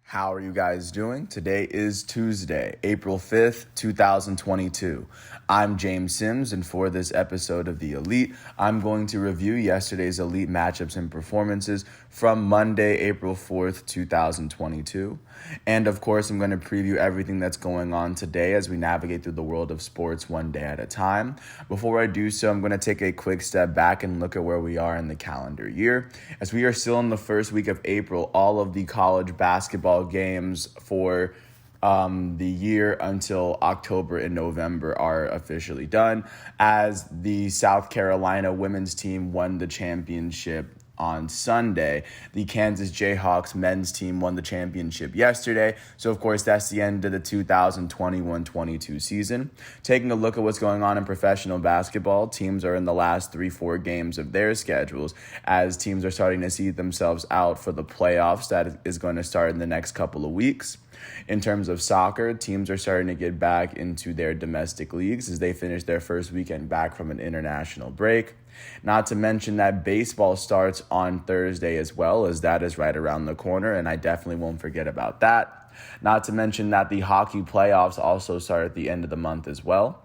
How are you guys doing? Today is Tuesday, April 5th, 2022. I'm James Sims, and for this episode of The Elite, I'm going to review yesterday's Elite matchups and performances from Monday, April 4th, 2022. And of course, I'm going to preview everything that's going on today as we navigate through the world of sports one day at a time. Before I do so, I'm going to take a quick step back and look at where we are in the calendar year. As we are still in the first week of April, all of the college basketball games for the year until October and November are officially done, as the South Carolina women's team won the championship on Sunday. The Kansas Jayhawks men's team won the championship yesterday. So, of course, that's the end of the 2021-22 season. Taking a look at what's going on in professional basketball, teams are in the last 3-4 games of their schedules as teams are starting to see themselves out for the playoffs that is going to start in the next couple of weeks. In terms of soccer, teams are starting to get back into their domestic leagues as they finish their first weekend back from an international break. Not to mention that baseball starts on Thursday as well, as that is right around the corner, and I definitely won't forget about that. Not to mention that the hockey playoffs also start at the end of the month as well.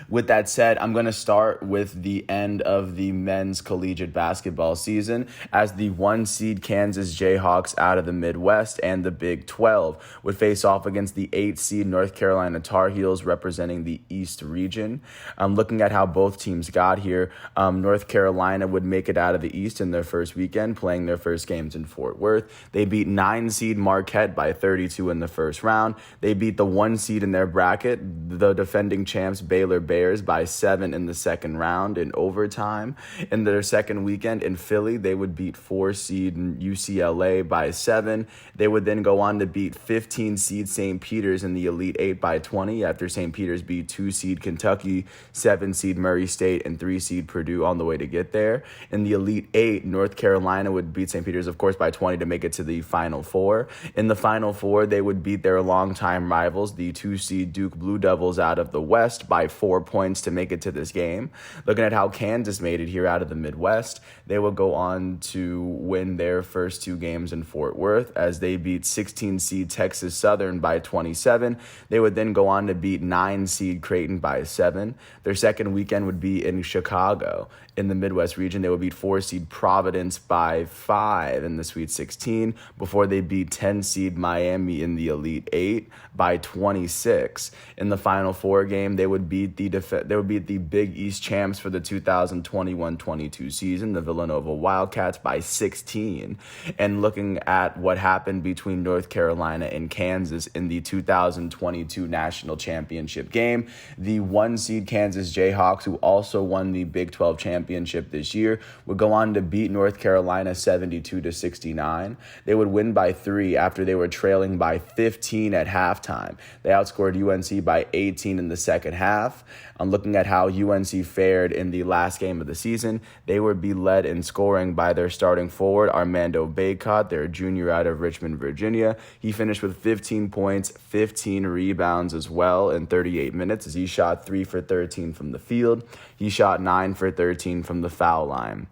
With that said, I'm going to start with the end of the men's collegiate basketball season as the 1-seed Kansas Jayhawks out of the Midwest and the Big 12 would face off against the 8-seed North Carolina Tar Heels representing the East region. Looking at how both teams got here, North Carolina would make it out of the East in their first weekend, playing their first games in Fort Worth. They beat 9-seed Marquette by 32 in the first round. They beat the 1-seed in their bracket, the defending champs Baylor Bears, by 7 in the second round in overtime. In their second weekend in Philly, they would beat 4-seed UCLA by 7. They would then go on to beat 15-seed St. Peter's in the Elite 8 by 20 after St. Peter's beat 2-seed Kentucky, 7-seed Murray State, and 3-seed Purdue on the way to get there. In the Elite 8, North Carolina would beat St. Peter's, of course, by 20 to make it to the Final Four. In the Final Four, they would beat their longtime rivals, the 2-seed Duke Blue Devils out of the West, by 4 points to make it to this game. Looking at how Kansas made it here out of the Midwest, they will go on to win their first 2 games in Fort Worth as they beat 16-seed Texas Southern by 27. They would then go on to beat 9-seed Creighton by 7. Their second weekend would be in Chicago. In the Midwest region, they would beat 4-seed Providence by 5 in the Sweet 16 before they beat 10-seed Miami in the Elite 8 by 26. In the Final Four game, they would beat the Big East champs for the 2021-22 season, the Villanova Wildcats, by 16. And looking at what happened between North Carolina and Kansas in the 2022 National Championship game, the 1-seed Kansas Jayhawks, who also won the Big 12 championship this year, would go on to beat North Carolina 72-69. They would win by 3 after they were trailing by 15 at halftime. They outscored UNC by 18 in the second half. Looking at how UNC fared in the last game of the season, they would be led in scoring by their starting forward, Armando Bacot, their junior out of Richmond, Virginia. He finished with 15 points, 15 rebounds as well in 38 minutes as he shot 3 for 13 from the field. He shot 9 for 13 from the foul line.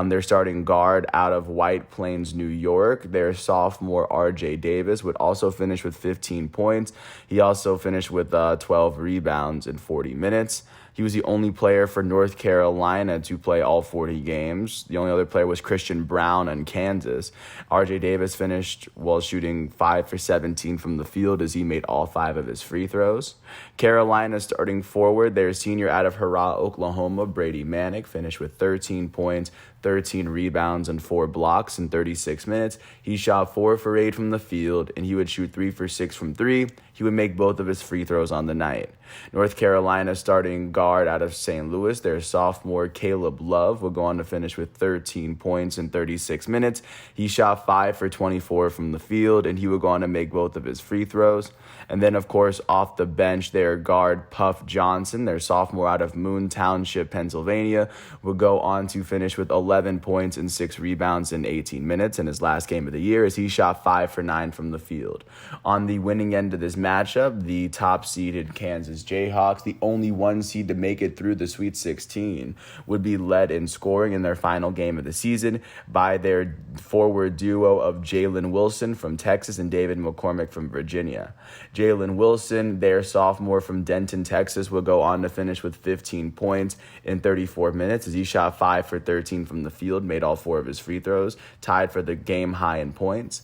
Their starting guard out of White Plains, New York, their sophomore RJ Davis, would also finish with 15 points. He also finished with 12 rebounds in 40 minutes. He was the only player for North Carolina to play all 40 games. The only other player was Christian Brown on Kansas. RJ Davis finished while shooting 5 for 17 from the field as he made all 5 of his free throws. Carolina starting forward, their senior out of Hurrah, Oklahoma, Brady Manick, finished with 13 points, 13 rebounds, and 4 blocks in 36 minutes. He shot 4 for 8 from the field, and he would shoot 3 for 6 from 3. He would make both of his free throws on the night. North Carolina starting guard out of St. Louis, their sophomore Caleb Love, would go on to finish with 13 points in 36 minutes. He shot 5 for 24 from the field, and he would go on to make both of his free throws. And then, of course, off the bench, their guard Puff Johnson, their sophomore out of Moon Township, Pennsylvania, would go on to finish with 11 11 points and 6 rebounds in 18 minutes in his last game of the year as he shot 5 for 9 from the field. On the winning end of this matchup, the top-seeded Kansas Jayhawks, the only one seed to make it through the Sweet 16, would be led in scoring in their final game of the season by their forward duo of Jalen Wilson from Texas and David McCormick from Virginia. Jalen Wilson, their sophomore from Denton, Texas, will go on to finish with 15 points in 34 minutes as he shot 5 for 13 from the field, made all 4 of his free throws, tied for the game high in points.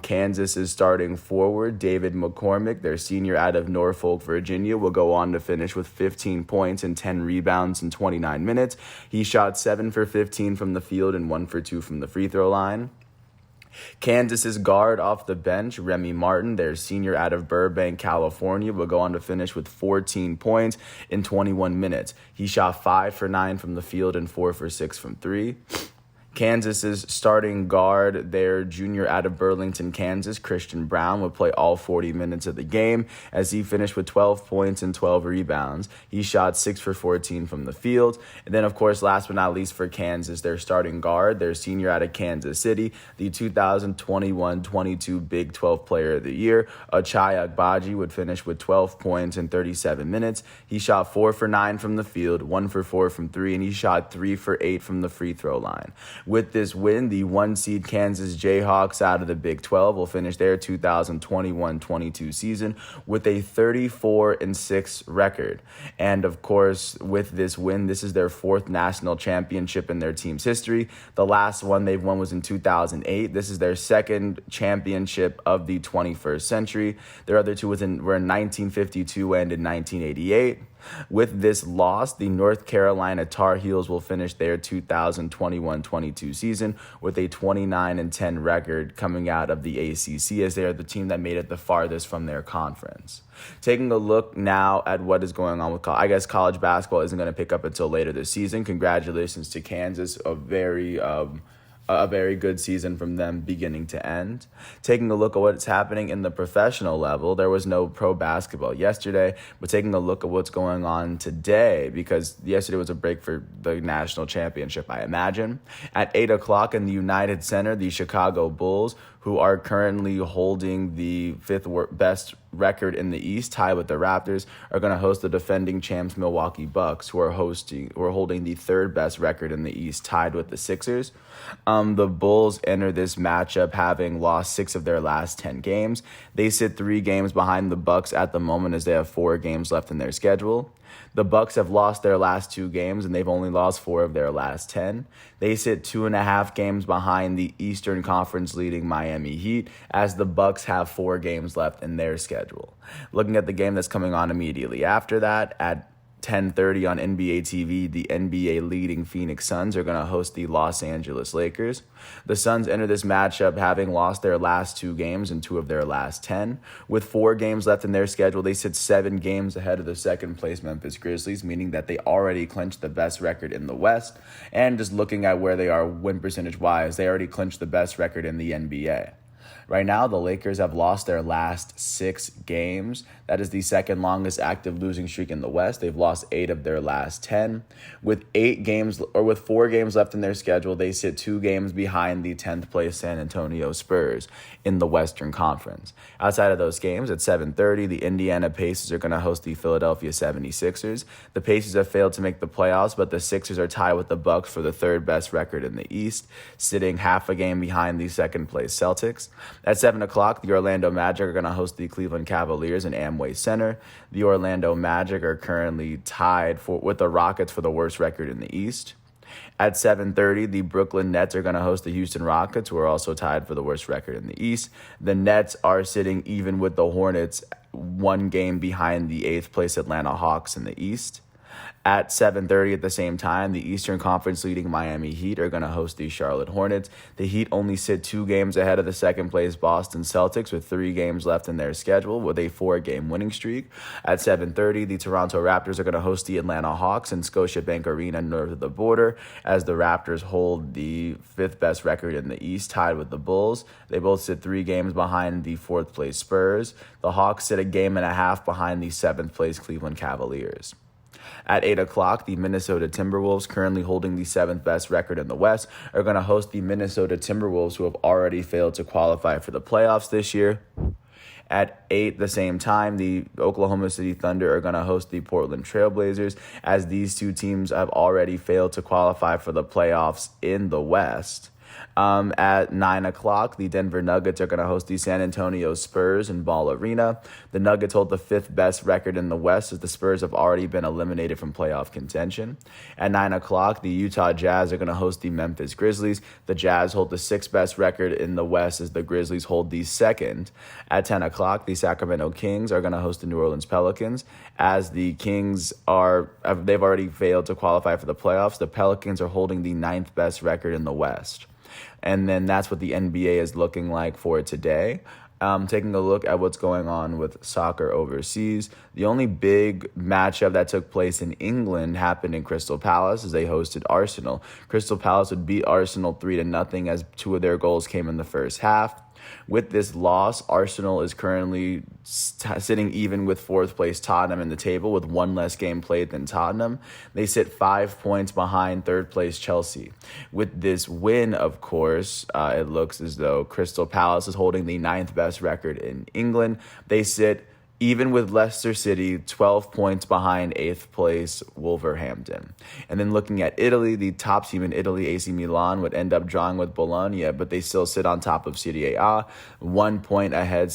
Kansas's starting forward, David McCormick, their senior out of Norfolk, Virginia, will go on to finish with 15 points and 10 rebounds in 29 minutes. He shot 7 for 15 from the field and 1 for 2 from the free throw line. Kansas's guard off the bench, Remy Martin, their senior out of Burbank, California, will go on to finish with 14 points in 21 minutes. He shot 5 for 9 from the field and 4 for 6 from 3. Kansas's starting guard, their junior out of Burlington, Kansas, Christian Brown, would play all 40 minutes of the game as he finished with 12 points and 12 rebounds. He shot 6 for 14 from the field. And then, of course, last but not least for Kansas, their starting guard, their senior out of Kansas City, the 2021-22 Big 12 Player of the Year, Ochai Agbaji, would finish with 12 points in 37 minutes. He shot 4 for 9 from the field, 1 for 4 from 3, and he shot 3 for 8 from the free throw line. With this win, the 1-seed Kansas Jayhawks out of the Big 12 will finish their 2021-22 season with a 34-6 record. And of course, with this win, this is their 4th national championship in their team's history. The last one they've won was in 2008. This is their 2nd championship of the 21st century. Their other 2 were in 1952 and in 1988. With this loss, the North Carolina Tar Heels will finish their 2021-22 season with a 29-10 record coming out of the ACC as they are the team that made it the farthest from their conference. Taking a look now at what is going on with college basketball isn't going to pick up until later this season. Congratulations to Kansas, a very good season from them beginning to end. Taking a look at what's happening in the professional level, there was no pro basketball yesterday, but taking a look at what's going on today, because yesterday was a break for the national championship, I imagine. At 8 o'clock in the United Center, the Chicago Bulls, who are currently holding the 5th best record in the East, tied with the Raptors, are going to host the defending champs Milwaukee Bucks, who are holding the 3rd best record in the East, tied with the Sixers. The Bulls enter this matchup having lost 6 of their last 10 games. They sit 3 games behind the Bucks at the moment as they have 4 games left in their schedule. The Bucks have lost their last 2 games, and they've only lost 4 of their last 10. They sit 2.5 games behind the Eastern Conference leading Miami Heat, as the Bucks have 4 games left in their schedule. Looking at the game that's coming on immediately after that, at 10:30 on NBA TV, the NBA leading Phoenix Suns are going to host the Los Angeles Lakers. The Suns enter this matchup having lost their last 2 games and 2 of their last 10. With 4 games left in their schedule, they sit 7 games ahead of the 2nd place Memphis Grizzlies, meaning that they already clinched the best record in the West. And just looking at where they are win percentage-wise, they already clinched the best record in the NBA. Right now, the Lakers have lost their last 6 games. That is the 2nd longest active losing streak in the West. They've lost 8 of their last 10. With 4 games left in their schedule, they sit 2 games behind the 10th place San Antonio Spurs in the Western Conference. Outside of those games, at 7:30, the Indiana Pacers are going to host the Philadelphia 76ers. The Pacers have failed to make the playoffs, but the Sixers are tied with the Bucks for the 3rd best record in the East, sitting half a game behind the 2nd place Celtics. At 7 o'clock, the Orlando Magic are going to host the Cleveland Cavaliers in Amway Center. The Orlando Magic are currently tied with the Rockets for the worst record in the East. At 7:30, the Brooklyn Nets are going to host the Houston Rockets, who are also tied for the worst record in the East. The Nets are sitting even with the Hornets, 1 game behind the 8th place Atlanta Hawks in the East. At 7:30 at the same time, the Eastern Conference leading Miami Heat are going to host the Charlotte Hornets. The Heat only sit 2 games ahead of the 2nd place Boston Celtics with 3 games left in their schedule with a 4-game winning streak. At 7:30, the Toronto Raptors are going to host the Atlanta Hawks in Scotiabank Arena north of the border as the Raptors hold the 5th best record in the East, tied with the Bulls. They both sit 3 games behind the 4th place Spurs. The Hawks sit a game and a half behind the 7th place Cleveland Cavaliers. At 8 o'clock, the Minnesota Timberwolves, currently holding the seventh best record in the West, are going to host the Minnesota Timberwolves, who have already failed to qualify for the playoffs this year. At 8, the same time, the Oklahoma City Thunder are going to host the Portland Trailblazers, as these two teams have already failed to qualify for the playoffs in the West. At 9 o'clock, the Denver Nuggets are going to host the San Antonio Spurs in Ball Arena. The Nuggets hold the fifth best record in the West, as the Spurs have already been eliminated from playoff contention. At 9 o'clock, the Utah Jazz are going to host the Memphis Grizzlies. The Jazz hold the sixth best record in the West, as the Grizzlies hold the second. At 10 o'clock, the Sacramento Kings are going to host the New Orleans Pelicans. As the Kings they've already failed to qualify for the playoffs, the Pelicans are holding the ninth best record in the West. And then that's what the NBA is looking like for today. Taking a look at what's going on with soccer overseas, the only big matchup that took place in England happened in Crystal Palace, as they hosted Arsenal. Crystal Palace would beat Arsenal 3-0, as two of their goals came in the first half. With this loss, Arsenal is currently sitting even with fourth place Tottenham in the table, with one less game played than Tottenham. They sit 5 points behind third place Chelsea. With this win, of course, it looks as though Crystal Palace is holding the ninth best record in England. They sit even with Leicester City, 12 points behind 8th place Wolverhampton. And then looking at Italy, the top team in Italy, AC Milan, would end up drawing with Bologna, but they still sit on top of Serie A, 1 point ahead,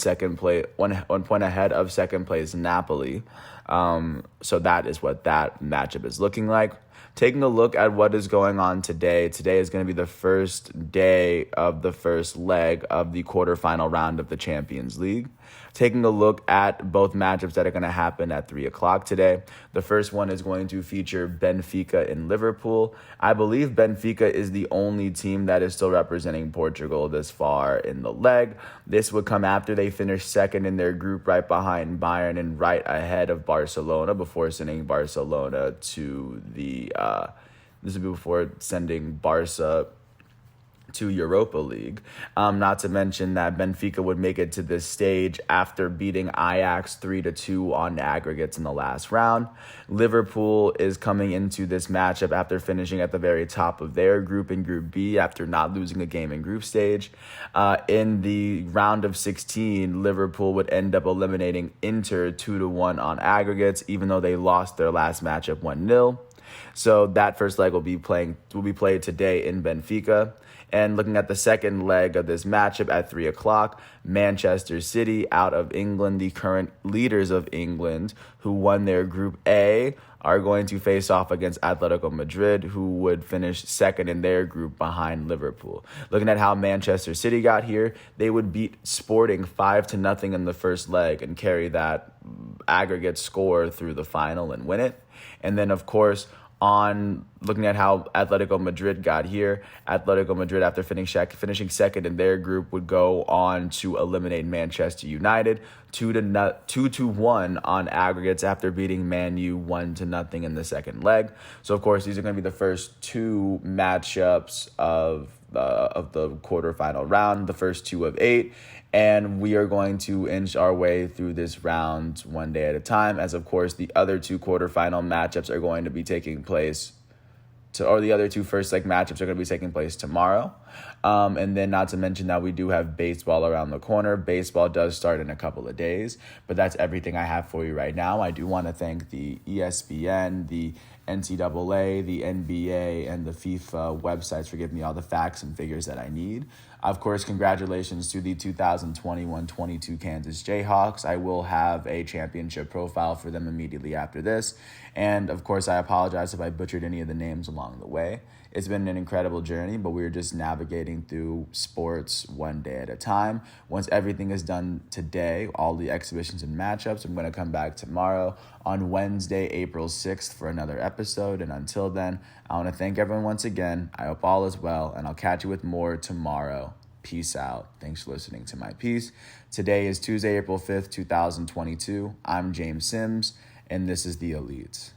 one point ahead of second place Napoli. So that is what that matchup is looking like. Taking a look at what is going on today. Today is going to be the first day of the first leg of the quarterfinal round of the Champions League. Taking a look at both matchups that are going to happen at 3 o'clock today. The first one is going to feature Benfica and Liverpool. I believe Benfica is the only team that is still representing Portugal this far in the leg. This would come after they finish second in their group, right behind Bayern and right ahead of Barcelona, before sending Barcelona to the this would be before sending Barca to Europa League. Not to mention that Benfica would make it to this stage after beating Ajax 3-2 on aggregates in the last round. Liverpool is coming into this matchup after finishing at the very top of their group in Group B, after not losing a game in group stage. In the round of 16, Liverpool would end up eliminating Inter 2-1 on aggregates, even though they lost their last matchup 1-0. So that first leg will be played today in Benfica. And looking at the second leg of this matchup at 3 o'clock, Manchester City, out of England, the current leaders of England, who won their Group A, are going to face off against Atletico Madrid, who would finish second in their group behind Liverpool. Looking at how Manchester City got here, they would beat Sporting 5-0 in the first leg and carry that aggregate score through the final and win it. And then, of course, on looking at how Atletico Madrid got here, Atletico Madrid, after finishing second in their group, would go on to eliminate Manchester United 2-1 on aggregates after beating Man U 1-0 in the second leg. So, of course, these are going to be the first two matchups of the quarterfinal round, the first 2 of 8. And we are going to inch our way through this round one day at a time, as, of course, the other 2 quarterfinal matchups are going to be taking place the other 2 first leg matchups are going to be taking place tomorrow. And then not to mention that we do have baseball around the corner. Baseball does start in a couple of days, but that's everything I have for you right now. I do want to thank the ESPN, the NCAA, the NBA, and the FIFA websites for giving me all the facts and figures that I need. Of course, congratulations to the 2021-22 Kansas Jayhawks. I will have a championship profile for them immediately after this. And, of course, I apologize if I butchered any of the names along the way. It's been an incredible journey, but we're just navigating through sports one day at a time. Once everything is done today, all the exhibitions and matchups, I'm going to come back tomorrow on Wednesday, April 6th for another episode. And until then, I want to thank everyone once again. I hope all is well, and I'll catch you with more tomorrow. Peace out. Thanks for listening to my piece. Today is Tuesday, April 5th, 2022. I'm James Sims, and this is The Elite.